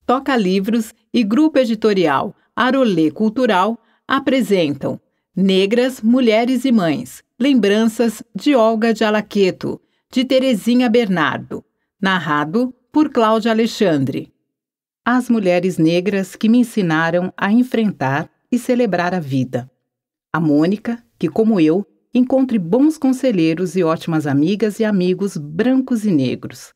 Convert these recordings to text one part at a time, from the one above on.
Toca Livros e Grupo Editorial Arolê Cultural apresentam Negras, Mulheres e Mães, Lembranças de Olga de Alaqueto, de Terezinha Bernardo, narrado por Cláudia Alexandre. As mulheres negras que me ensinaram a enfrentar e celebrar a vida. A Mônica, que como eu, encontre bons conselheiros e ótimas amigas e amigos brancos e negros.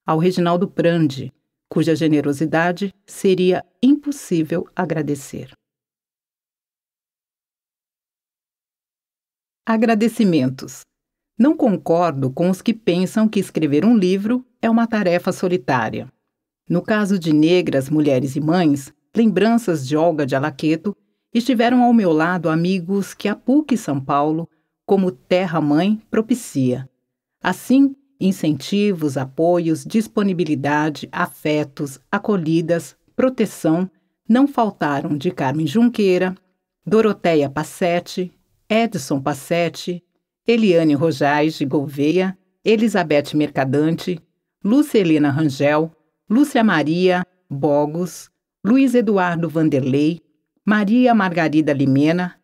Ao Reginaldo Prandi, cuja generosidade seria impossível agradecer. Agradecimentos. Não concordo com os que pensam que escrever um livro é uma tarefa solitária. No caso de Negras, Mulheres e Mães, Lembranças de Olga de Alaqueto, estiveram ao meu lado amigos que a PUC São Paulo, como terra-mãe, propicia. Assim, incentivos, apoios, disponibilidade, afetos, acolhidas, proteção não faltaram de Carmen Junqueira, Doroteia Passetti, Edson Passetti, Eliane Rojais de Gouveia, Elizabeth Mercadante, Lúcia Helena Rangel, Lúcia Maria Bogos, Luiz Eduardo Vanderlei, Maria Margarida Limena,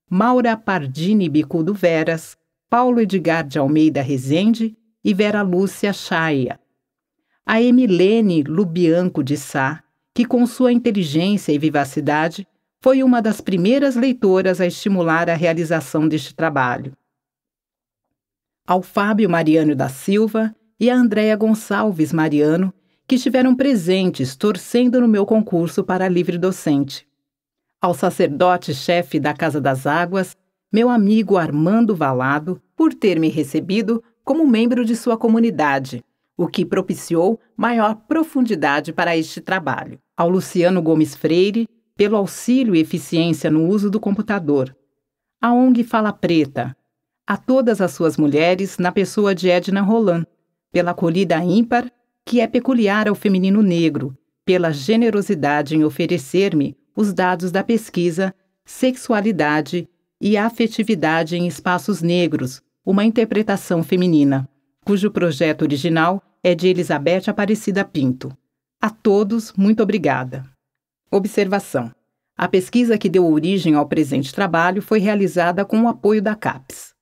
Maura Pardini Bicudo Veras, Paulo Edgar de Almeida Rezende e Vera Lúcia Chaia. A Emilene Lubianco de Sá, que com sua inteligência e vivacidade foi uma das primeiras leitoras a estimular a realização deste trabalho. Ao Fábio Mariano da Silva e a Andréa Gonçalves Mariano, que estiveram presentes torcendo no meu concurso para livre docente. Ao sacerdote-chefe da Casa das Águas, meu amigo Armando Valado, por ter me recebido como membro de sua comunidade, o que propiciou maior profundidade para este trabalho. Ao Luciano Gomes Freire, pelo auxílio e eficiência no uso do computador. A ONG Fala Preta, a todas as suas mulheres na pessoa de Edna Roland, pela acolhida ímpar, que é peculiar ao feminino negro, pela generosidade em oferecer-me os dados da pesquisa Sexualidade e Afetividade em Espaços Negros, uma interpretação feminina, cujo projeto original é de Elizabeth Aparecida Pinto. A todos, muito obrigada. Observação. A pesquisa que deu origem ao presente trabalho foi realizada com o apoio da CAPES.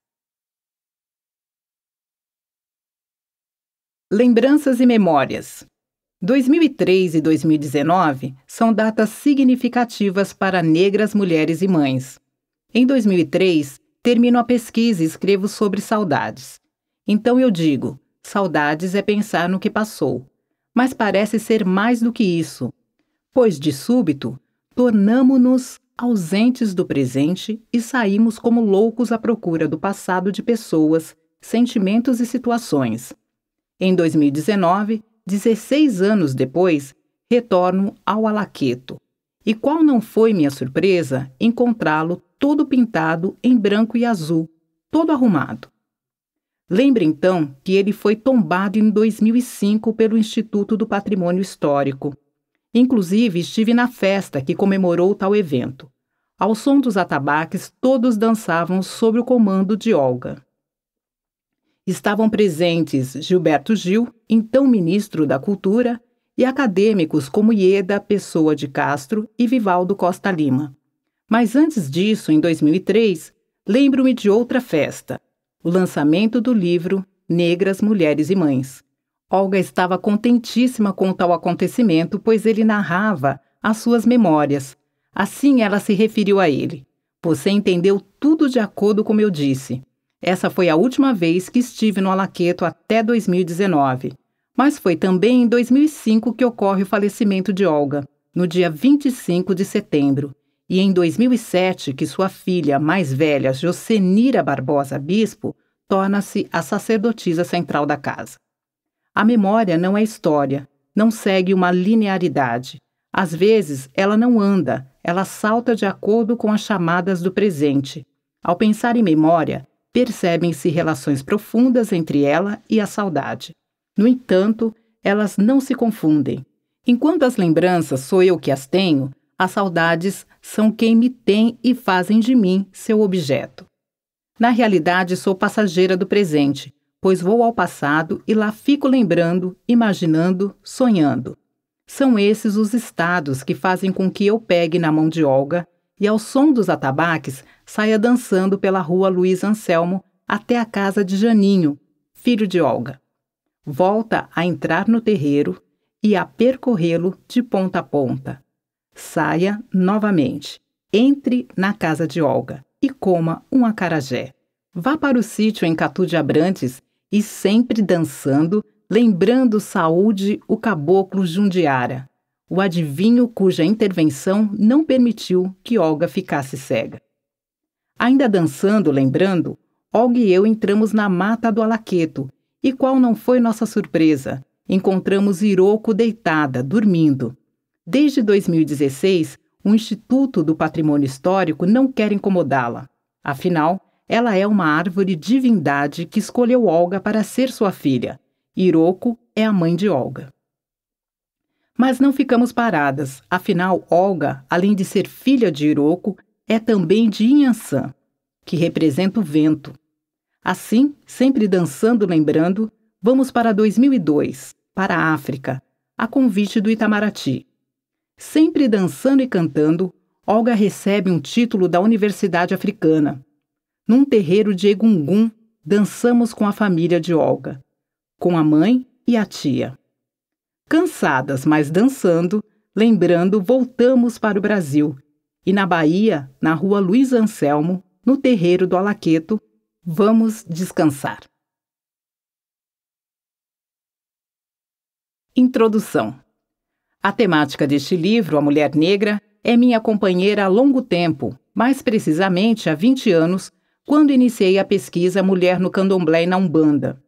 Lembranças e memórias. 2003 e 2019 são datas significativas para negras, mulheres e mães. Em 2003, termino a pesquisa e escrevo sobre saudades. Então eu digo, saudades é pensar no que passou. Mas parece ser mais do que isso, pois, de súbito, tornamo-nos ausentes do presente e saímos como loucos à procura do passado de pessoas, sentimentos e situações. Em 2019, 16 anos depois, retorno ao Alaqueto. E qual não foi minha surpresa encontrá-lo todo pintado em branco e azul, todo arrumado. Lembre então que ele foi tombado em 2005 pelo Instituto do Patrimônio Histórico. Inclusive, estive na festa que comemorou tal evento. Ao som dos atabaques, todos dançavam sob o comando de Olga. Estavam presentes Gilberto Gil, então ministro da Cultura, e acadêmicos como Ieda Pessoa de Castro e Vivaldo Costa Lima. Mas antes disso, em 2003, lembro-me de outra festa, o lançamento do livro Negras, Mulheres e Mães. Olga estava contentíssima com tal acontecimento, pois ele narrava as suas memórias. Assim ela se referiu a ele. Você entendeu tudo de acordo como eu disse. Essa foi a última vez que estive no Alaqueto até 2019. Mas foi também em 2005 que ocorre o falecimento de Olga, no dia 25 de setembro. E em 2007 que sua filha mais velha, Jocenira Barbosa Bispo, torna-se a sacerdotisa central da casa. A memória não é história, não segue uma linearidade. Às vezes, ela não anda, ela salta de acordo com as chamadas do presente. Ao pensar em memória, percebem-se relações profundas entre ela e a saudade. No entanto, elas não se confundem. Enquanto as lembranças sou eu que as tenho, as saudades são quem me tem e fazem de mim seu objeto. Na realidade, sou passageira do presente, pois vou ao passado e lá fico lembrando, imaginando, sonhando. São esses os estados que fazem com que eu pegue na mão de Olga e, ao som dos atabaques, saia dançando pela rua Luiz Anselmo até a casa de Janinho, filho de Olga. Volta a entrar no terreiro e a percorrê-lo de ponta a ponta. Saia novamente, entre na casa de Olga e coma um acarajé. Vá para o sítio em Catu de Abrantes e sempre dançando, lembrando Saúde, o caboclo Jundiara, o adivinho cuja intervenção não permitiu que Olga ficasse cega. Ainda dançando, lembrando, Olga e eu entramos na mata do Alaqueto, e qual não foi nossa surpresa? Encontramos Iroko deitada, dormindo. Desde 2016, o Instituto do Patrimônio Histórico não quer incomodá-la. Afinal, ela é uma árvore divindade que escolheu Olga para ser sua filha. Iroko é a mãe de Olga. Mas não ficamos paradas, afinal, Olga, além de ser filha de Iroko, é também de Inhansã, que representa o vento. Assim, sempre dançando, lembrando, vamos para 2002, para a África, a convite do Itamaraty. Sempre dançando e cantando, Olga recebe um título da Universidade Africana. Num terreiro de Egungun, dançamos com a família de Olga, com a mãe e a tia. Cansadas, mas dançando, lembrando, voltamos para o Brasil. E na Bahia, na rua Luiz Anselmo, no terreiro do Alaqueto, vamos descansar. Introdução. A temática deste livro, A Mulher Negra, é minha companheira há longo tempo, mais precisamente há 20 anos, quando iniciei a pesquisa Mulher no Candomblé e na Umbanda.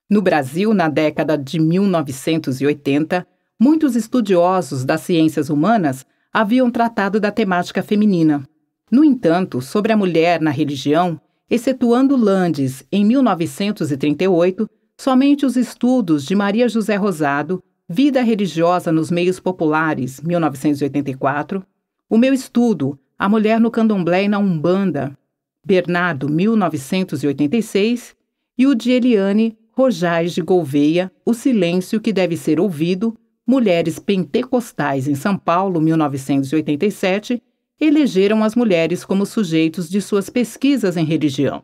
No Brasil, na década de 1980, muitos estudiosos das ciências humanas haviam tratado da temática feminina. No entanto, sobre a mulher na religião, excetuando Landes em 1938, somente os estudos de Maria José Rosado, Vida Religiosa nos Meios Populares, 1984, o meu estudo, A Mulher no Candomblé e na Umbanda, Bernardo, 1986, e o de Eliane Rojais de Gouveia, O Silêncio que Deve Ser Ouvido, Mulheres Pentecostais em São Paulo, 1987, elegeram as mulheres como sujeitos de suas pesquisas em religião.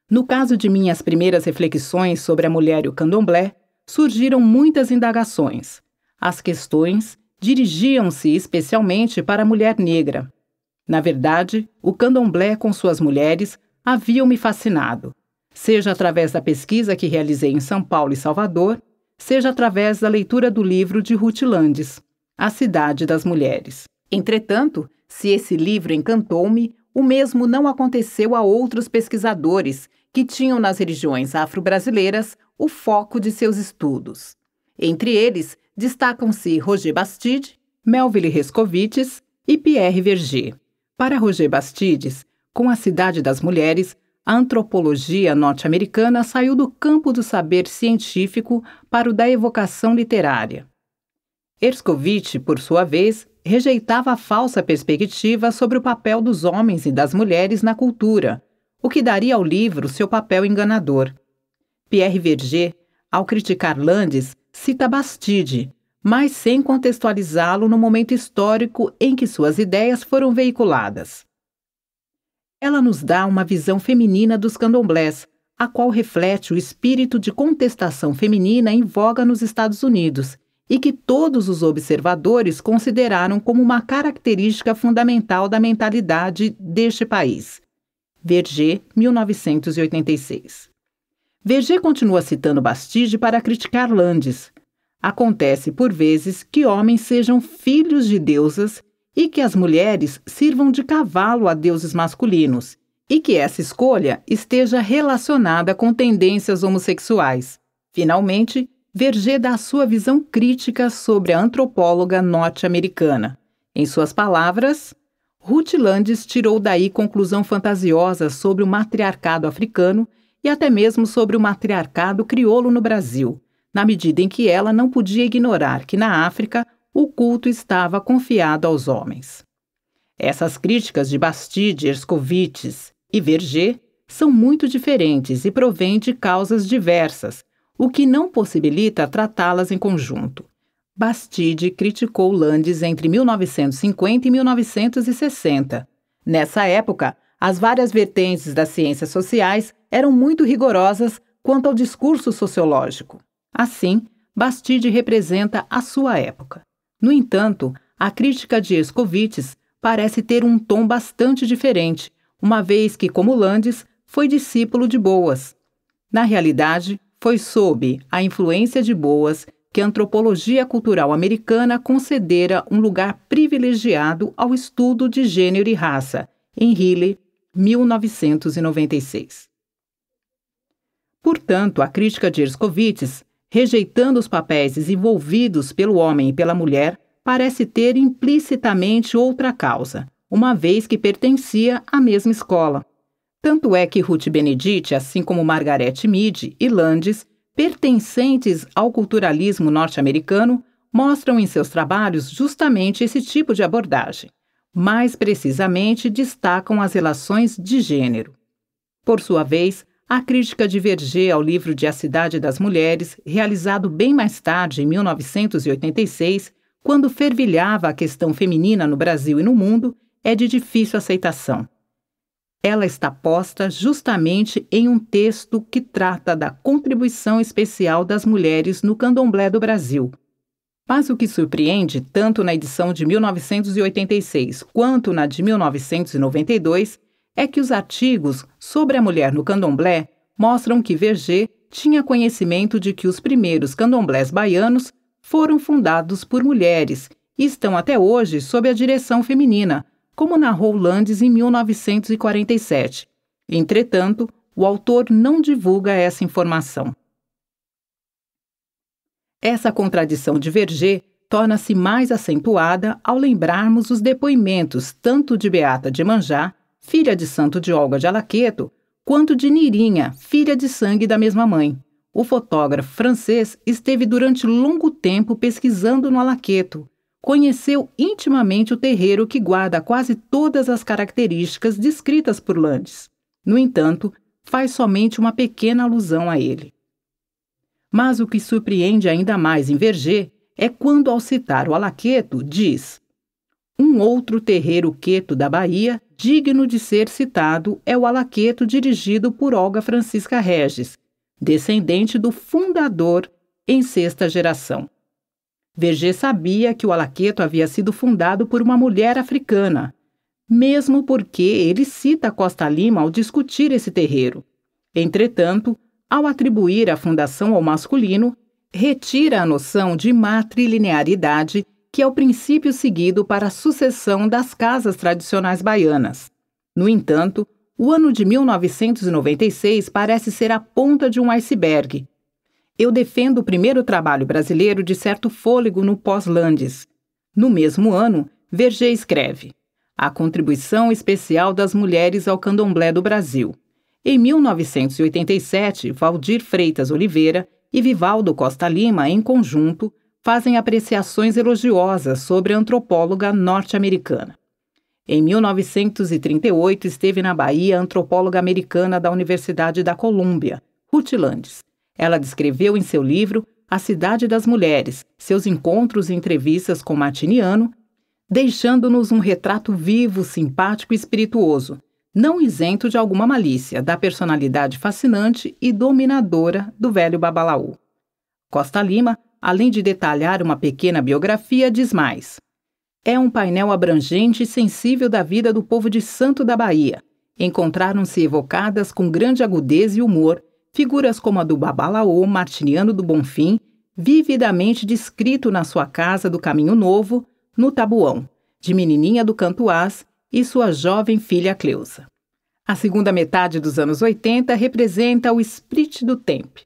No caso de minhas primeiras reflexões sobre a mulher e o candomblé, surgiram muitas indagações. As questões dirigiam-se especialmente para a mulher negra. Na verdade, o candomblé com suas mulheres haviam me fascinado, seja através da pesquisa que realizei em São Paulo e Salvador, seja através da leitura do livro de Ruth Landes, A Cidade das Mulheres. Entretanto, se esse livro encantou-me, o mesmo não aconteceu a outros pesquisadores que tinham nas religiões afro-brasileiras o foco de seus estudos. Entre eles, destacam-se Roger Bastides, Melville Herskovits e Pierre Verger. Para Roger Bastides, com A Cidade das Mulheres, a antropologia norte-americana saiu do campo do saber científico para o da evocação literária. Herskovits, por sua vez, rejeitava a falsa perspectiva sobre o papel dos homens e das mulheres na cultura, o que daria ao livro seu papel enganador. Pierre Verger, ao criticar Landes, cita Bastide, mas sem contextualizá-lo no momento histórico em que suas ideias foram veiculadas. Ela nos dá uma visão feminina dos candomblés, a qual reflete o espírito de contestação feminina em voga nos Estados Unidos e que todos os observadores consideraram como uma característica fundamental da mentalidade deste país. Verger, 1986. Verger continua citando Bastide para criticar Landes. Acontece, por vezes, que homens sejam filhos de deusas e que as mulheres sirvam de cavalo a deuses masculinos, e que essa escolha esteja relacionada com tendências homossexuais. Finalmente, Verger dá sua visão crítica sobre a antropóloga norte-americana. Em suas palavras, Ruth Landes tirou daí conclusão fantasiosa sobre o matriarcado africano e até mesmo sobre o matriarcado crioulo no Brasil, na medida em que ela não podia ignorar que na África o culto estava confiado aos homens. Essas críticas de Bastide, Herskovits e Verger são muito diferentes e provêm de causas diversas, o que não possibilita tratá-las em conjunto. Bastide criticou Landes entre 1950 e 1960. Nessa época, as várias vertentes das ciências sociais eram muito rigorosas quanto ao discurso sociológico. Assim, Bastide representa a sua época. No entanto, a crítica de Herskovits parece ter um tom bastante diferente, uma vez que, como Landes, foi discípulo de Boas. Na realidade, foi sob a influência de Boas que a antropologia cultural americana concedera um lugar privilegiado ao estudo de gênero e raça, em Healy, 1996. Portanto, a crítica de Herskovits, rejeitando os papéis desenvolvidos pelo homem e pela mulher, parece ter implicitamente outra causa, uma vez que pertencia à mesma escola. Tanto é que Ruth Benedict, assim como Margaret Mead e Landes, pertencentes ao culturalismo norte-americano, mostram em seus trabalhos justamente esse tipo de abordagem. Mais precisamente, destacam as relações de gênero. Por sua vez, a crítica de Verger ao livro de A Cidade das Mulheres, realizado bem mais tarde, em 1986, quando fervilhava a questão feminina no Brasil e no mundo, é de difícil aceitação. Ela está posta justamente em um texto que trata da contribuição especial das mulheres no candomblé do Brasil. Mas o que surpreende, tanto na edição de 1986 quanto na de 1992, é que os artigos sobre a mulher no candomblé mostram que Verger tinha conhecimento de que os primeiros candomblés baianos foram fundados por mulheres e estão até hoje sob a direção feminina, como narrou Landes em 1947. Entretanto, o autor não divulga essa informação. Essa contradição de Verger torna-se mais acentuada ao lembrarmos os depoimentos tanto de Beata de Manjá, filha de Santo de Olga de Alaqueto, quanto de Nirinha, filha de sangue da mesma mãe. O fotógrafo francês esteve durante longo tempo pesquisando no Alaqueto. Conheceu intimamente o terreiro que guarda quase todas as características descritas por Landes. No entanto, faz somente uma pequena alusão a ele. Mas o que surpreende ainda mais em Verger é quando, ao citar o Alaqueto, diz: um outro terreiro queto da Bahia, digno de ser citado, é o Alaqueto dirigido por Olga Francisca Regis, descendente do fundador em 6ª geração. Verger sabia que o Alaqueto havia sido fundado por uma mulher africana, mesmo porque ele cita Costa Lima ao discutir esse terreiro. Entretanto, ao atribuir a fundação ao masculino, retira a noção de matrilinearidade, que é o princípio seguido para a sucessão das casas tradicionais baianas. No entanto, o ano de 1996 parece ser a ponta de um iceberg. Eu defendo o primeiro trabalho brasileiro de certo fôlego no pós-Landes. No mesmo ano, Verger escreve: A contribuição especial das mulheres ao candomblé do Brasil. Em 1987, Valdir Freitas Oliveira e Vivaldo Costa Lima, em conjunto, fazem apreciações elogiosas sobre a antropóloga norte-americana. Em 1938, esteve na Bahia a antropóloga americana da Universidade da Colômbia, Ruth Landes. Ela descreveu em seu livro A Cidade das Mulheres, seus encontros e entrevistas com Martiniano, deixando-nos um retrato vivo, simpático e espirituoso, não isento de alguma malícia, da personalidade fascinante e dominadora do velho Babalaú. Costa Lima, além de detalhar uma pequena biografia, diz mais: é um painel abrangente e sensível da vida do povo de Santo da Bahia. Encontraram-se evocadas com grande agudeza e humor figuras como a do Babalaô Martiniano do Bonfim, vividamente descrito na sua casa do Caminho Novo, no Tabuão, de Menininha do Cantuás e sua jovem filha Cleusa. A segunda metade dos anos 80 representa o esprit do tempo.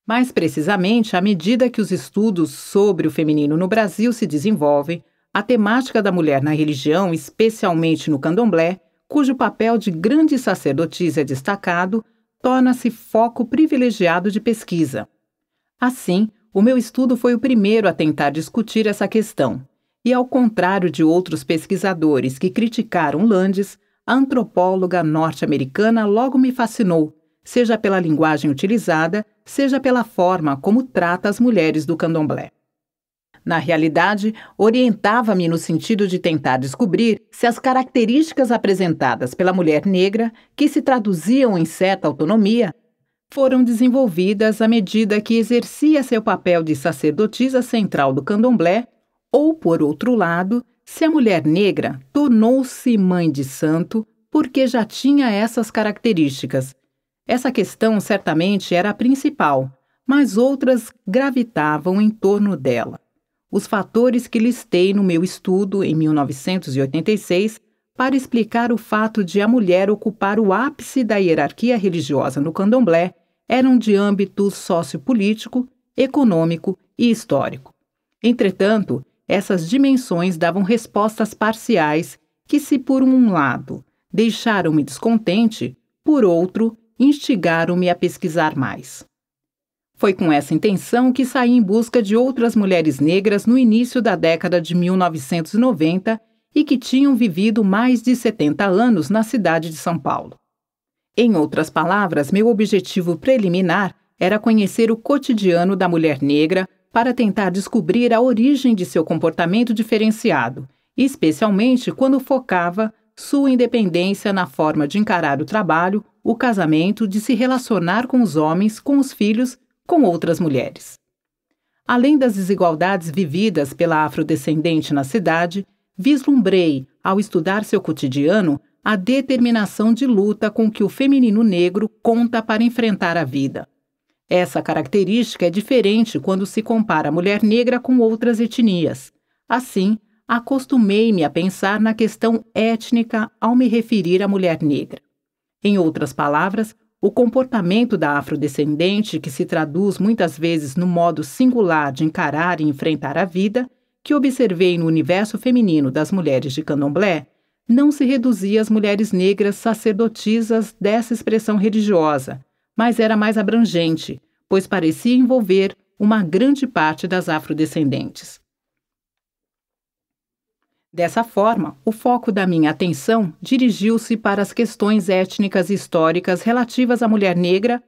Mais precisamente, à medida que os estudos sobre o feminino no Brasil se desenvolvem, a temática da mulher na religião, especialmente no candomblé, cujo papel de grande sacerdotisa é destacado, torna-se foco privilegiado de pesquisa. Assim, o meu estudo foi o primeiro a tentar discutir essa questão, e ao contrário de outros pesquisadores que criticaram Landes, a antropóloga norte-americana logo me fascinou, seja pela linguagem utilizada, seja pela forma como trata as mulheres do candomblé. Na realidade, orientava-me no sentido de tentar descobrir se as características apresentadas pela mulher negra, que se traduziam em certa autonomia, foram desenvolvidas à medida que exercia seu papel de sacerdotisa central do candomblé, ou, por outro lado, se a mulher negra tornou-se mãe de santo porque já tinha essas características. Essa questão certamente era a principal, mas outras gravitavam em torno dela. Os fatores que listei no meu estudo em 1986 para explicar o fato de a mulher ocupar o ápice da hierarquia religiosa no candomblé eram de âmbito sociopolítico, econômico e histórico. Entretanto, essas dimensões davam respostas parciais que, se por um lado deixaram-me descontente, por outro, instigaram-me a pesquisar mais. Foi com essa intenção que saí em busca de outras mulheres negras no início da década de 1990 e que tinham vivido mais de 70 anos na cidade de São Paulo. Em outras palavras, meu objetivo preliminar era conhecer o cotidiano da mulher negra para tentar descobrir a origem de seu comportamento diferenciado, especialmente quando focava sua independência na forma de encarar o trabalho, o casamento, de se relacionar com os homens, com os filhos, com outras mulheres. Além das desigualdades vividas pela afrodescendente na cidade, vislumbrei, ao estudar seu cotidiano, a determinação de luta com que o feminino negro conta para enfrentar a vida. Essa característica é diferente quando se compara a mulher negra com outras etnias. Assim, acostumei-me a pensar na questão étnica ao me referir à mulher negra. Em outras palavras, o comportamento da afrodescendente, que se traduz muitas vezes no modo singular de encarar e enfrentar a vida, que observei no universo feminino das mulheres de candomblé, não se reduzia às mulheres negras sacerdotisas dessa expressão religiosa, mas era mais abrangente, pois parecia envolver uma grande parte das afrodescendentes. Dessa forma, o foco da minha atenção dirigiu-se para as questões étnicas e históricas relativas à mulher negra,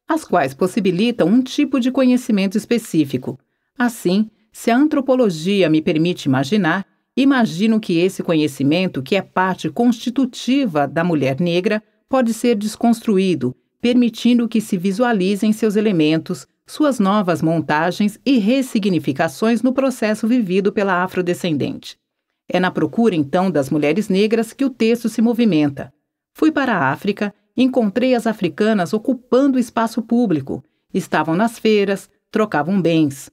as quais possibilitam um tipo de conhecimento específico. Assim, se a antropologia me permite imaginar, imagino que esse conhecimento, que é parte constitutiva da mulher negra, pode ser desconstruído, permitindo que se visualizem seus elementos, suas novas montagens e ressignificações no processo vivido pela afrodescendente. É na procura, então, das mulheres negras que o texto se movimenta. Fui para a África, encontrei as africanas ocupando o espaço público. Estavam nas feiras, trocavam bens.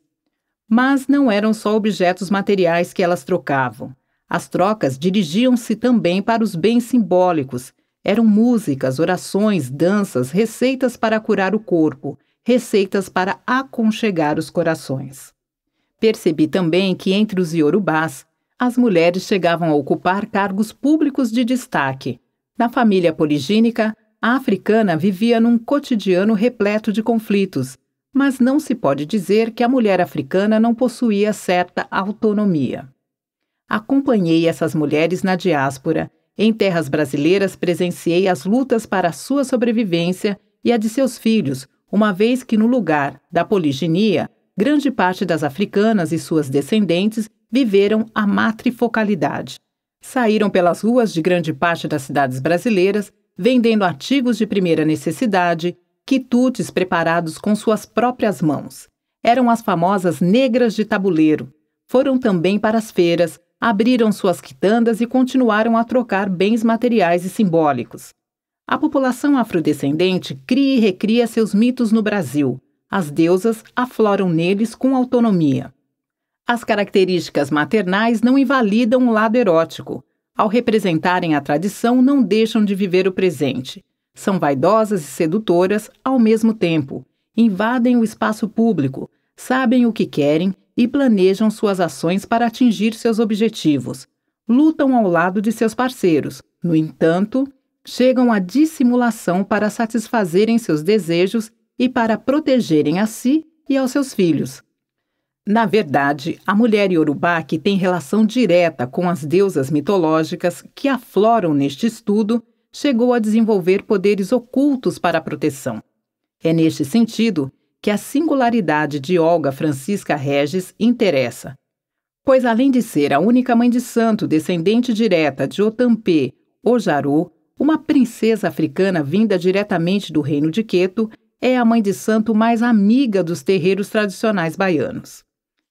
Mas não eram só objetos materiais que elas trocavam. As trocas dirigiam-se também para os bens simbólicos. Eram músicas, orações, danças, receitas para curar o corpo, receitas para aconchegar os corações. Percebi também que entre os iorubás, as mulheres chegavam a ocupar cargos públicos de destaque. Na família poligínica, a africana vivia num cotidiano repleto de conflitos, mas não se pode dizer que a mulher africana não possuía certa autonomia. Acompanhei essas mulheres na diáspora. Em terras brasileiras presenciei as lutas para a sua sobrevivência e a de seus filhos, uma vez que no lugar da poliginia, grande parte das africanas e suas descendentes viveram a matrifocalidade. Saíram pelas ruas de grande parte das cidades brasileiras, vendendo artigos de primeira necessidade, quitutes preparados com suas próprias mãos. Eram as famosas negras de tabuleiro. Foram também para as feiras, abriram suas quitandas e continuaram a trocar bens materiais e simbólicos. A população afrodescendente cria e recria seus mitos no Brasil. As deusas afloram neles com autonomia. As características maternais não invalidam o lado erótico. Ao representarem a tradição, não deixam de viver o presente. São vaidosas e sedutoras ao mesmo tempo. Invadem o espaço público, sabem o que querem e planejam suas ações para atingir seus objetivos. Lutam ao lado de seus parceiros. No entanto, chegam à dissimulação para satisfazerem seus desejos e para protegerem a si e aos seus filhos. Na verdade, a mulher iorubá, que tem relação direta com as deusas mitológicas que afloram neste estudo, chegou a desenvolver poderes ocultos para a proteção. É neste sentido que a singularidade de Olga Francisca Regis interessa. pois além de ser a única mãe de santo descendente direta de Otampê, Ojaru, uma princesa africana vinda diretamente do reino de Queto, é a mãe de santo mais amiga dos terreiros tradicionais baianos.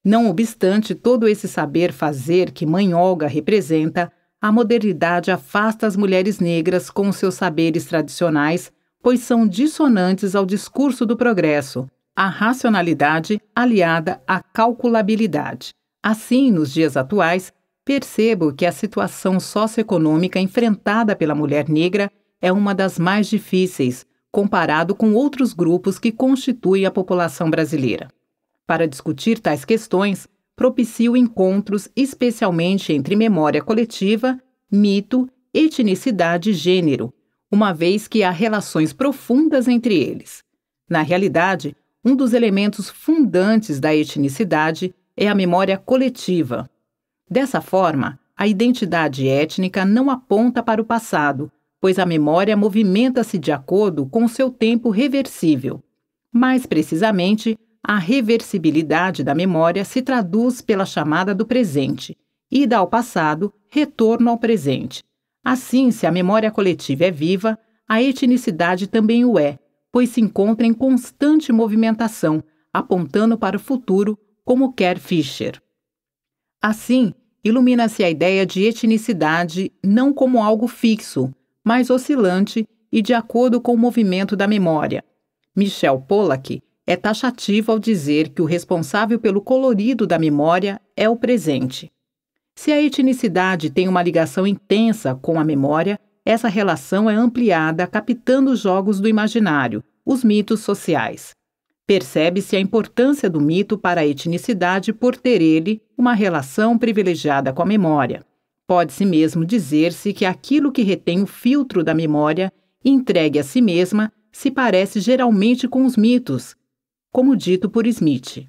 Não obstante todo esse saber fazer que Mãe Olga representa, a modernidade afasta as mulheres negras com seus saberes tradicionais, pois são dissonantes ao discurso do progresso, a racionalidade aliada à calculabilidade. Assim, nos dias atuais, percebo que a situação socioeconômica enfrentada pela mulher negra é uma das mais difíceis, comparado com outros grupos que constituem a população brasileira. Para discutir tais questões, propicio encontros especialmente entre memória coletiva, mito, etnicidade e gênero, uma vez que há relações profundas entre eles. Na realidade, um dos elementos fundantes da etnicidade é a memória coletiva. Dessa forma, a identidade étnica não aponta para o passado, pois a memória movimenta-se de acordo com seu tempo reversível. Mais precisamente, a reversibilidade da memória se traduz pela chamada do presente, ida ao passado, retorno ao presente. Assim, se a memória coletiva é viva, a etnicidade também o é, pois se encontra em constante movimentação, apontando para o futuro, como quer Fischer. Assim, ilumina-se a ideia de etnicidade não como algo fixo, mas oscilante e de acordo com o movimento da memória. Michel Pollack é taxativo ao dizer que o responsável pelo colorido da memória é o presente. Se a etnicidade tem uma ligação intensa com a memória, essa relação é ampliada captando os jogos do imaginário, os mitos sociais. Percebe-se a importância do mito para a etnicidade por ter ele uma relação privilegiada com a memória. Pode-se mesmo dizer-se que aquilo que retém o filtro da memória, entregue a si mesma, se parece geralmente com os mitos, como dito por Smith.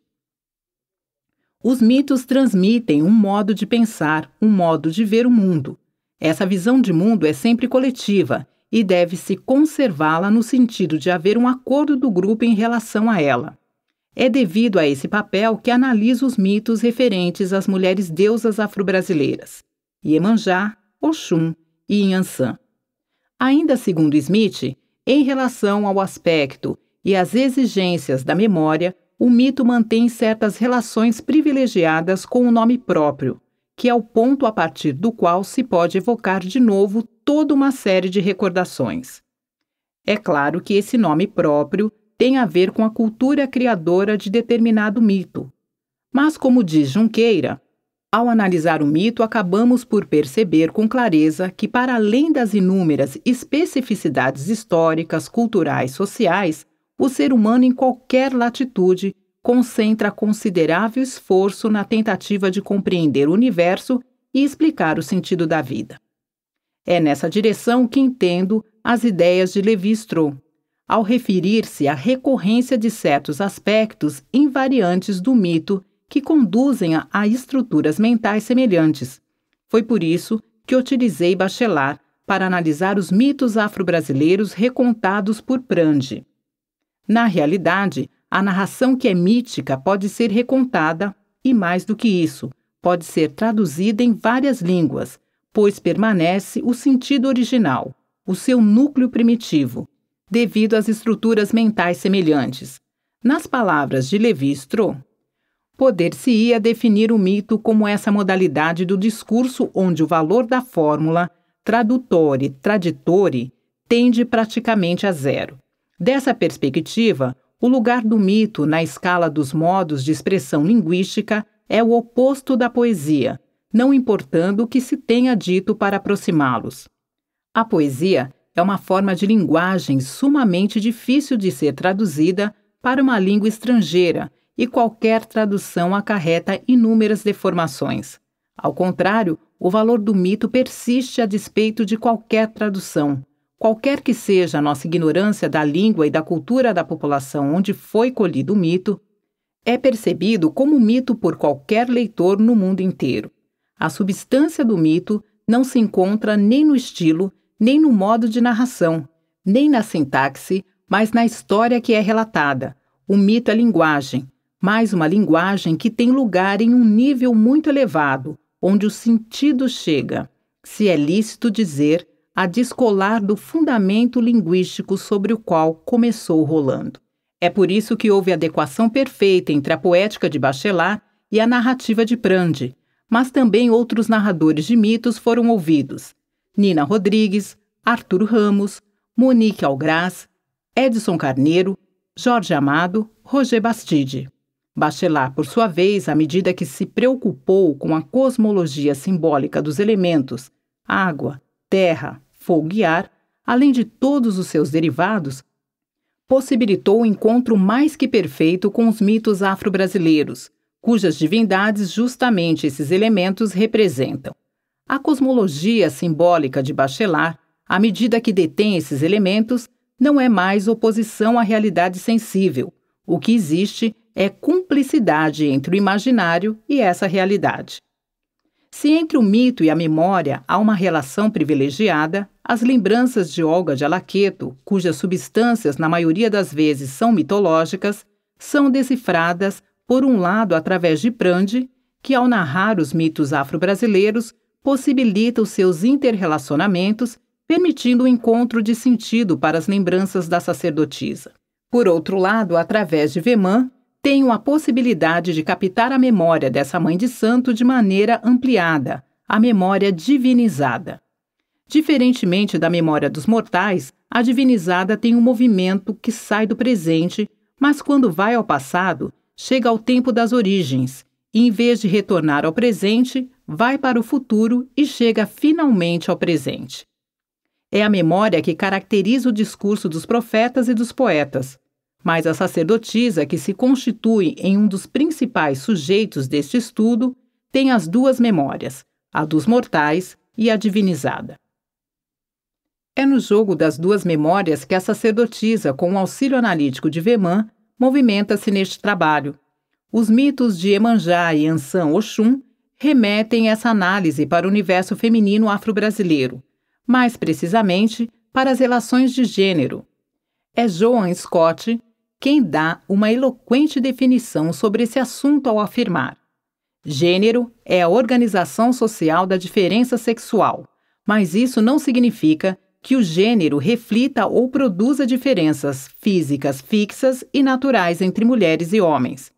Os mitos transmitem um modo de pensar, um modo de ver o mundo. Essa visão de mundo é sempre coletiva e deve-se conservá-la no sentido de haver um acordo do grupo em relação a ela. É devido a esse papel que analiso os mitos referentes às mulheres deusas afro-brasileiras, Iemanjá, Oxum e Inhansã. Ainda segundo Smith, em relação ao aspecto e às exigências da memória, o mito mantém certas relações privilegiadas com o nome próprio, que é o ponto a partir do qual se pode evocar de novo toda uma série de recordações. É claro que esse nome próprio tem a ver com a cultura criadora de determinado mito. Mas, como diz Junqueira, ao analisar o mito, acabamos por perceber com clareza que, para além das inúmeras especificidades históricas, culturais, sociais, o ser humano, em qualquer latitude, concentra considerável esforço na tentativa de compreender o universo e explicar o sentido da vida. É nessa direção que entendo as ideias de Lévi-Strauss, ao referir-se à recorrência de certos aspectos invariantes do mito que conduzem a estruturas mentais semelhantes. Foi por isso que utilizei Bachelard para analisar os mitos afro-brasileiros recontados por Prandi. Na realidade, a narração que é mítica pode ser recontada, e mais do que isso, pode ser traduzida em várias línguas, pois permanece o sentido original, o seu núcleo primitivo, devido às estruturas mentais semelhantes. Nas palavras de Lévi-Strauss, poder-se-ia definir o mito como essa modalidade do discurso onde o valor da fórmula tradutore tende praticamente a zero. Dessa perspectiva, o lugar do mito na escala dos modos de expressão linguística é o oposto da poesia, não importando o que se tenha dito para aproximá-los. A poesia é uma forma de linguagem sumamente difícil de ser traduzida para uma língua estrangeira e qualquer tradução acarreta inúmeras deformações. Ao contrário, o valor do mito persiste a despeito de qualquer tradução. Qualquer que seja a nossa ignorância da língua e da cultura da população onde foi colhido o mito, é percebido como mito por qualquer leitor no mundo inteiro. A substância do mito não se encontra nem no estilo, nem no modo de narração, nem na sintaxe, mas na história que é relatada. O mito é linguagem. mas uma linguagem que tem lugar em um nível muito elevado, onde o sentido chega, se é lícito dizer, a descolar do fundamento linguístico sobre o qual começou rolando. É por isso que houve adequação perfeita entre a poética de Bachelard e a narrativa de Prandi, mas também outros narradores de mitos foram ouvidos: Nina Rodrigues, Arthur Ramos, Monique Algraz, Edson Carneiro, Jorge Amado, Roger Bastide. Bachelard, por sua vez, à medida que se preocupou com a cosmologia simbólica dos elementos água, terra, fogo e ar, além de todos os seus derivados, possibilitou o encontro mais que perfeito com os mitos afro-brasileiros, cujas divindades justamente esses elementos representam. A cosmologia simbólica de Bachelard, à medida que detém esses elementos, não é mais oposição à realidade sensível. O que existe é cumplicidade entre o imaginário e essa realidade. Se entre o mito e a memória há uma relação privilegiada, as lembranças de Olga de Alaqueto, cujas substâncias na maioria das vezes são mitológicas, são decifradas, por um lado, através de Prandi, que ao narrar os mitos afro-brasileiros, possibilita os seus interrelacionamentos, permitindo o encontro de sentido para as lembranças da sacerdotisa. Por outro lado, através de Veman, tenho a possibilidade de captar a memória dessa mãe de santo de maneira ampliada, a memória divinizada. Diferentemente da memória dos mortais, a divinizada tem um movimento que sai do presente, mas quando vai ao passado, chega ao tempo das origens, e em vez de retornar ao presente, vai para o futuro e chega finalmente ao presente. É a memória que caracteriza o discurso dos profetas e dos poetas, mas a sacerdotisa, que se constitui em um dos principais sujeitos deste estudo, tem as duas memórias, a dos mortais e a divinizada. É no jogo das duas memórias que a sacerdotisa, com o auxílio analítico de Veman, movimenta-se neste trabalho. Os mitos de Iemanjá e Ansan Oxum remetem essa análise para o universo feminino afro-brasileiro, mais precisamente para as relações de gênero. É Joan Scott quem dá uma eloquente definição sobre esse assunto ao afirmar: gênero é a organização social da diferença sexual, mas isso não significa que o gênero reflita ou produza diferenças físicas fixas e naturais entre mulheres e homens.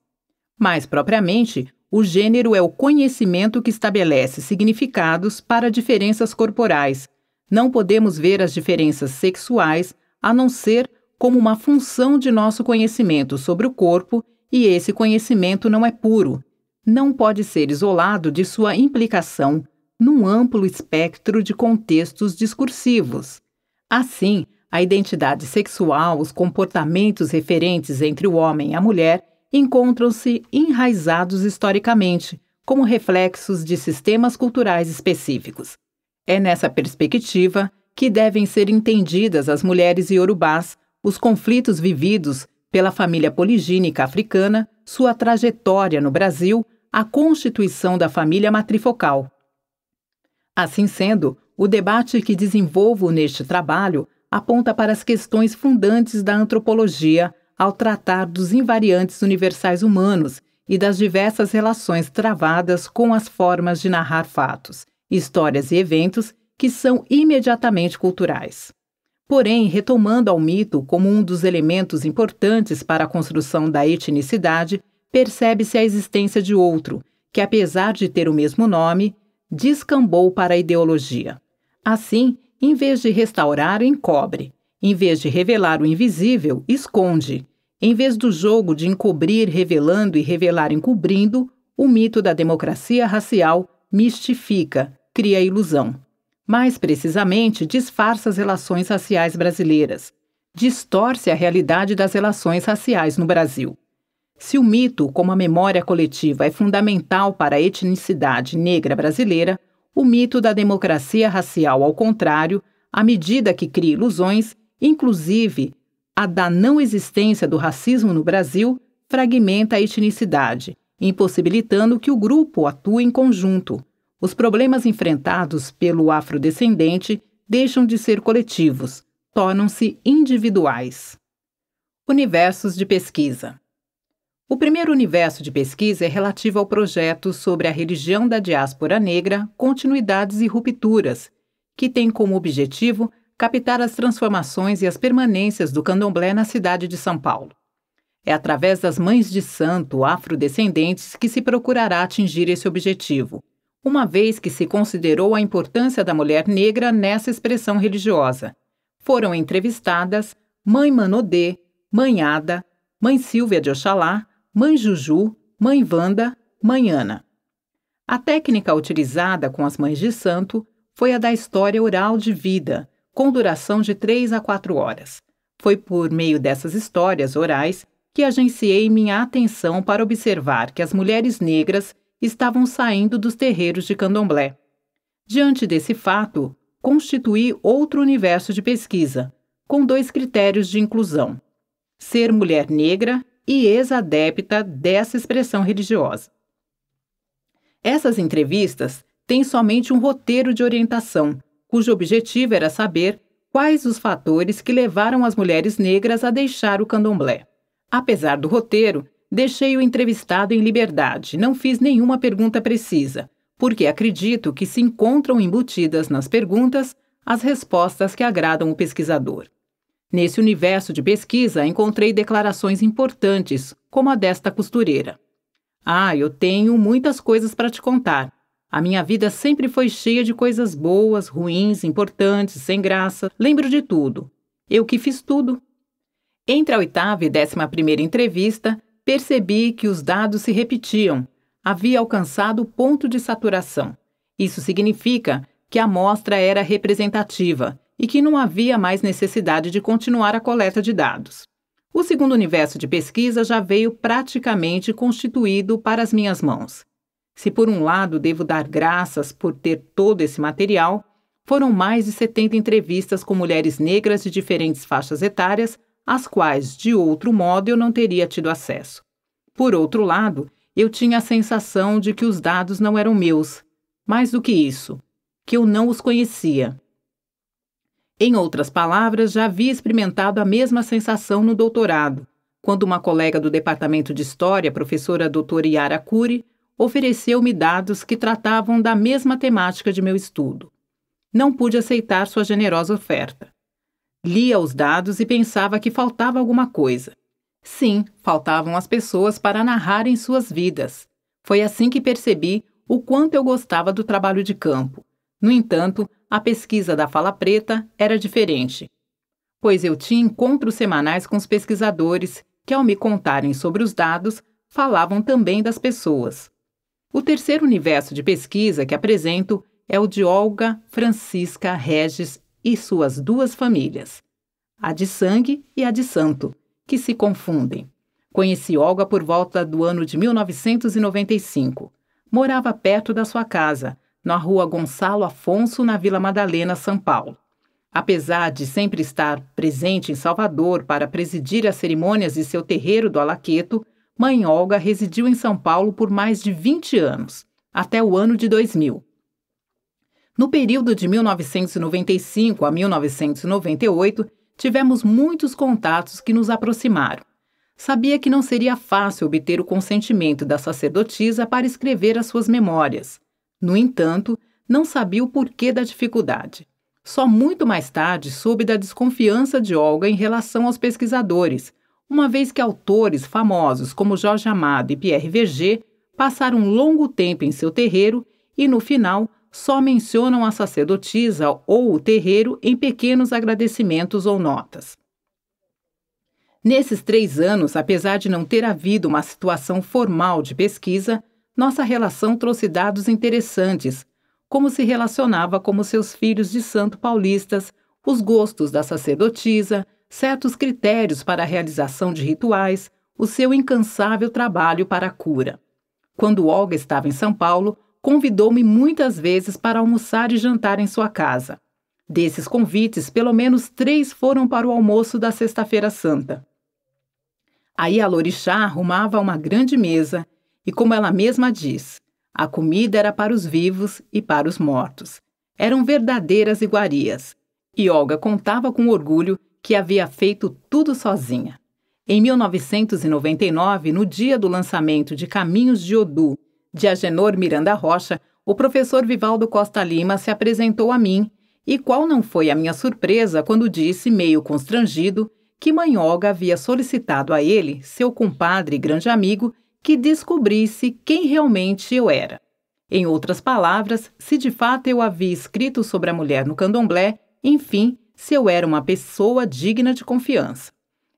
Mais propriamente, o gênero é o conhecimento que estabelece significados para diferenças corporais. Não podemos ver as diferenças sexuais a não ser como uma função de nosso conhecimento sobre o corpo, e esse conhecimento não é puro, não pode ser isolado de sua implicação num amplo espectro de contextos discursivos. Assim, a identidade sexual, os comportamentos referentes entre o homem e a mulher encontram-se enraizados historicamente, como reflexos de sistemas culturais específicos. É nessa perspectiva que devem ser entendidas as mulheres iorubás, os conflitos vividos pela família poligínica africana, sua trajetória no Brasil, a constituição da família matrifocal. Assim sendo, o debate que desenvolvo neste trabalho aponta para as questões fundantes da antropologia ao tratar dos invariantes universais humanos e das diversas relações travadas com as formas de narrar fatos, histórias e eventos que são imediatamente culturais. Porém, retomando ao mito como um dos elementos importantes para a construção da etnicidade, percebe-se a existência de outro, que apesar de ter o mesmo nome, descambou para a ideologia. Assim, em vez de restaurar, encobre. Em vez de revelar o invisível, esconde. Em vez do jogo de encobrir revelando e revelar encobrindo, o mito da democracia racial mistifica, cria ilusão. Mais precisamente, disfarça as relações raciais brasileiras. Distorce a realidade das relações raciais no Brasil. Se o mito, como a memória coletiva, é fundamental para a etnicidade negra brasileira, o mito da democracia racial, ao contrário, à medida que cria ilusões, inclusive a da não existência do racismo no Brasil, fragmenta a etnicidade, impossibilitando que o grupo atue em conjunto. Os problemas enfrentados pelo afrodescendente deixam de ser coletivos, tornam-se individuais. Universos de pesquisa. O primeiro universo de pesquisa é relativo ao projeto sobre a religião da diáspora negra, continuidades e rupturas, que tem como objetivo captar as transformações e as permanências do candomblé na cidade de São Paulo. É através das mães de santo afrodescendentes que se procurará atingir esse objetivo, uma vez que se considerou a importância da mulher negra nessa expressão religiosa. Foram entrevistadas Mãe Manodê, Mãe Ada, Mãe Silvia de Oxalá, Mãe Juju, Mãe Wanda, Mãe Ana. A técnica utilizada com as mães de santo foi a da história oral de vida, com duração de 3 a 4 horas. Foi por meio dessas histórias orais que agenciei minha atenção para observar que as mulheres negras estavam saindo dos terreiros de candomblé. Diante desse fato, constituí outro universo de pesquisa, com 2 critérios de inclusão: ser mulher negra e ex-adepta dessa expressão religiosa. Essas entrevistas têm somente um roteiro de orientação, cujo objetivo era saber quais os fatores que levaram as mulheres negras a deixar o candomblé. Apesar do roteiro, deixei o entrevistado em liberdade, não fiz nenhuma pergunta precisa, porque acredito que se encontram embutidas nas perguntas as respostas que agradam o pesquisador. Nesse universo de pesquisa, encontrei declarações importantes, como a desta costureira. Eu tenho muitas coisas para te contar. A minha vida sempre foi cheia de coisas boas, ruins, importantes, sem graça. Lembro de tudo. Eu que fiz tudo. Entre a 8ª e 11ª entrevista, percebi que os dados se repetiam. Havia alcançado o ponto de saturação. Isso significa que a amostra era representativa e que não havia mais necessidade de continuar a coleta de dados. O segundo universo de pesquisa já veio praticamente constituído para as minhas mãos. Se por um lado devo dar graças por ter todo esse material, foram mais de 70 entrevistas com mulheres negras de diferentes faixas etárias, às quais, de outro modo, eu não teria tido acesso. Por outro lado, eu tinha a sensação de que os dados não eram meus. Mais do que isso, que eu não os conhecia. Em outras palavras, já havia experimentado a mesma sensação no doutorado, quando uma colega do Departamento de História, a professora doutora Yara Cury, ofereceu-me dados que tratavam da mesma temática de meu estudo. Não pude aceitar sua generosa oferta. Lia os dados e pensava que faltava alguma coisa. Sim, faltavam as pessoas para narrarem suas vidas. Foi assim que percebi o quanto eu gostava do trabalho de campo. No entanto, a pesquisa da Fala Preta era diferente, pois eu tinha encontros semanais com os pesquisadores que, ao me contarem sobre os dados, falavam também das pessoas. O terceiro universo de pesquisa que apresento é o de Olga Francisca Regis e suas 2 famílias, a de sangue e a de santo, que se confundem. Conheci Olga por volta do ano de 1995. Morava perto da sua casa, na rua Gonçalo Afonso, na Vila Madalena, São Paulo. Apesar de sempre estar presente em Salvador para presidir as cerimônias de seu terreiro do Alaqueto, Mãe Olga residiu em São Paulo por mais de 20 anos, até o ano de 2000. No período de 1995 a 1998, tivemos muitos contatos que nos aproximaram. Sabia que não seria fácil obter o consentimento da sacerdotisa para escrever as suas memórias. No entanto, não sabia o porquê da dificuldade. Só muito mais tarde soube da desconfiança de Olga em relação aos pesquisadores, uma vez que autores famosos como Jorge Amado e Pierre Verger passaram um longo tempo em seu terreiro e, no final, só mencionam a sacerdotisa ou o terreiro em pequenos agradecimentos ou notas. Nesses 3 anos, apesar de não ter havido uma situação formal de pesquisa, nossa relação trouxe dados interessantes, como se relacionava como seus filhos de santo paulistas, os gostos da sacerdotisa, certos critérios para a realização de rituais, o seu incansável trabalho para a cura. Quando Olga estava em São Paulo, convidou-me muitas vezes para almoçar e jantar em sua casa. Desses convites, pelo menos 3 foram para o almoço da Sexta-feira Santa. Aí a Lorixá arrumava uma grande mesa e, como ela mesma diz, a comida era para os vivos e para os mortos. Eram verdadeiras iguarias. E Olga contava com orgulho que havia feito tudo sozinha. Em 1999, no dia do lançamento de Caminhos de Odum, de Agenor Miranda Rocha, o professor Vivaldo Costa Lima se apresentou a mim, e qual não foi a minha surpresa quando disse, meio constrangido, que mãe Olga havia solicitado a ele, seu compadre e grande amigo, que descobrisse quem realmente eu era. Em outras palavras, se de fato eu havia escrito sobre a mulher no candomblé, enfim, se eu era uma pessoa digna de confiança.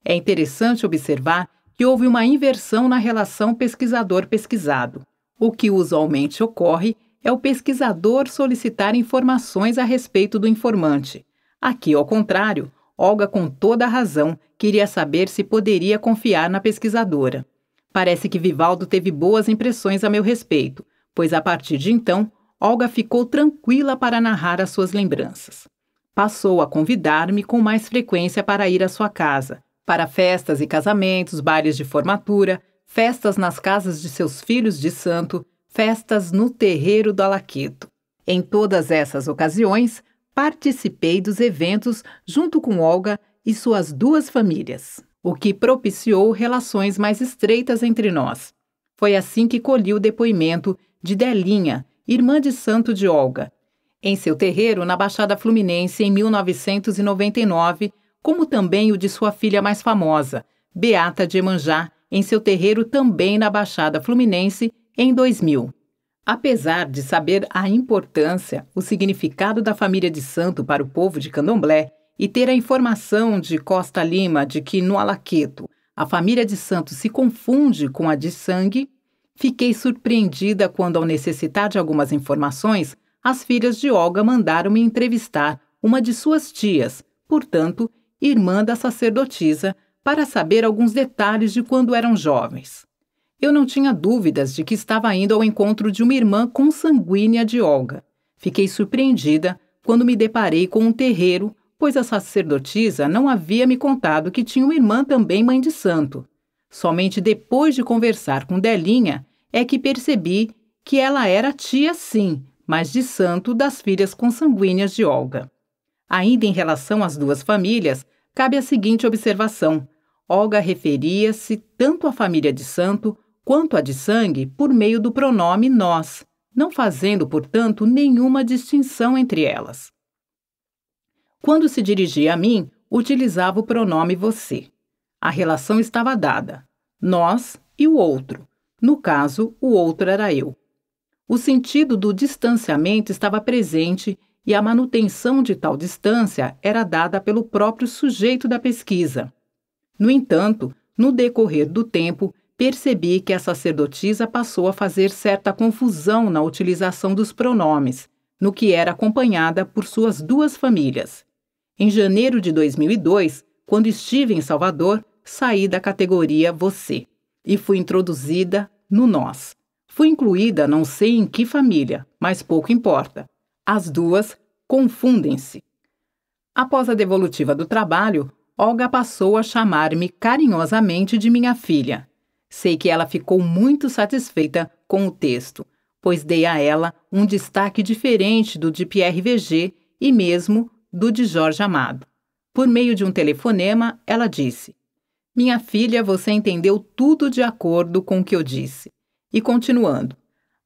É interessante observar que houve uma inversão na relação pesquisador-pesquisado. O que usualmente ocorre é o pesquisador solicitar informações a respeito do informante. Aqui, ao contrário, Olga, com toda a razão, queria saber se poderia confiar na pesquisadora. Parece que Vivaldo teve boas impressões a meu respeito, pois a partir de então, Olga ficou tranquila para narrar as suas lembranças. Passou a convidar-me com mais frequência para ir à sua casa, para festas e casamentos, bailes de formatura, festas nas casas de seus filhos de santo, festas no terreiro do Alaqueto. Em todas essas ocasiões, participei dos eventos junto com Olga e suas duas famílias, o que propiciou relações mais estreitas entre nós. Foi assim que colhi o depoimento de Delinha, irmã de santo de Olga, em seu terreiro na Baixada Fluminense em 1999, como também o de sua filha mais famosa, Beata de Emanjá, em seu terreiro também na Baixada Fluminense em 2000. Apesar de saber a importância, o significado da família de santo para o povo de Candomblé e ter a informação de Costa Lima de que no Alaqueto a família de santo se confunde com a de sangue, fiquei surpreendida quando, ao necessitar de algumas informações, as filhas de Olga mandaram-me entrevistar uma de suas tias, portanto, irmã da sacerdotisa, para saber alguns detalhes de quando eram jovens. Eu não tinha dúvidas de que estava indo ao encontro de uma irmã consanguínea de Olga. Fiquei surpreendida quando me deparei com um terreiro, pois a sacerdotisa não havia me contado que tinha uma irmã também mãe de santo. Somente depois de conversar com Delinha é que percebi que ela era tia sim, mas de santo das filhas consanguíneas de Olga. Ainda em relação às duas famílias, cabe a seguinte observação. Olga referia-se tanto à família de santo quanto à de sangue por meio do pronome nós, não fazendo, portanto, nenhuma distinção entre elas. Quando se dirigia a mim, utilizava o pronome você. A relação estava dada, nós e o outro. No caso, o outro era eu. O sentido do distanciamento estava presente e a manutenção de tal distância era dada pelo próprio sujeito da pesquisa. No entanto, no decorrer do tempo, percebi que a sacerdotisa passou a fazer certa confusão na utilização dos pronomes, no que era acompanhada por suas duas famílias. Em janeiro de 2002, quando estive em Salvador, saí da categoria você e fui introduzida no nós. Fui incluída não sei em que família, mas pouco importa. As duas confundem-se. Após a devolutiva do trabalho, Olga passou a chamar-me carinhosamente de minha filha. Sei que ela ficou muito satisfeita com o texto, pois dei a ela um destaque diferente do de Pierre Véget e mesmo do de Jorge Amado. Por meio de um telefonema, ela disse: "Minha filha, você entendeu tudo de acordo com o que eu disse." E continuando: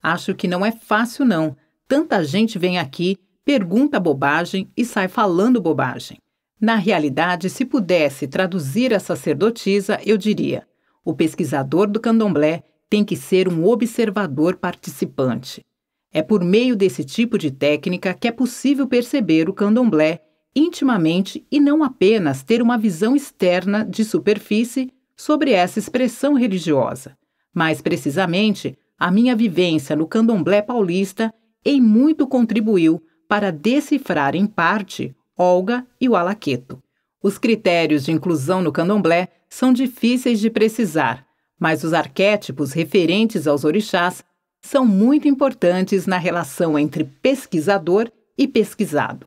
"Acho que não é fácil não. Tanta gente vem aqui, pergunta bobagem e sai falando bobagem. Na realidade, se pudesse traduzir a sacerdotisa, eu diria: o pesquisador do candomblé tem que ser um observador participante. É por meio desse tipo de técnica que é possível perceber o candomblé intimamente e não apenas ter uma visão externa de superfície sobre essa expressão religiosa. Mais precisamente, a minha vivência no candomblé paulista em muito contribuiu para decifrar em parte Olga e o Alaqueto. Os critérios de inclusão no candomblé são difíceis de precisar, mas os arquétipos referentes aos orixás são muito importantes na relação entre pesquisador e pesquisado.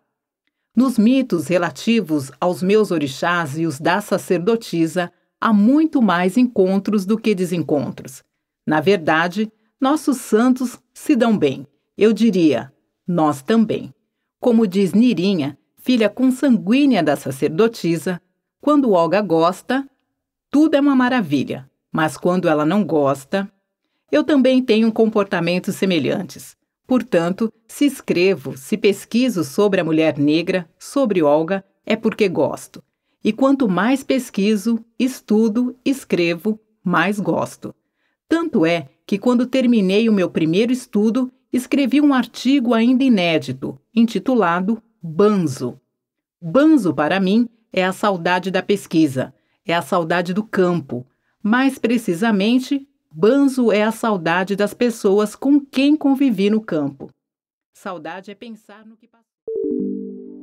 Nos mitos relativos aos meus orixás e os da sacerdotisa, há muito mais encontros do que desencontros. Na verdade, nossos santos se dão bem. Eu diria, nós também. Como diz Nirinha, filha consanguínea da sacerdotisa, quando Olga gosta, tudo é uma maravilha, mas quando ela não gosta, eu também tenho comportamentos semelhantes. Portanto, se escrevo, se pesquiso sobre a mulher negra, sobre Olga, é porque gosto. E quanto mais pesquiso, estudo, escrevo, mais gosto. Tanto é que quando terminei o meu primeiro estudo, escrevi um artigo ainda inédito, intitulado Banzo. Banzo, para mim, é a saudade da pesquisa, é a saudade do campo. Mais precisamente, banzo é a saudade das pessoas com quem convivi no campo. Saudade é pensar no que passou.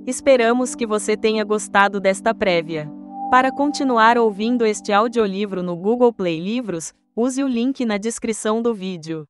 Esperamos que você tenha gostado desta prévia. Para continuar ouvindo este audiolivro no Google Play Livros, use o link na descrição do vídeo.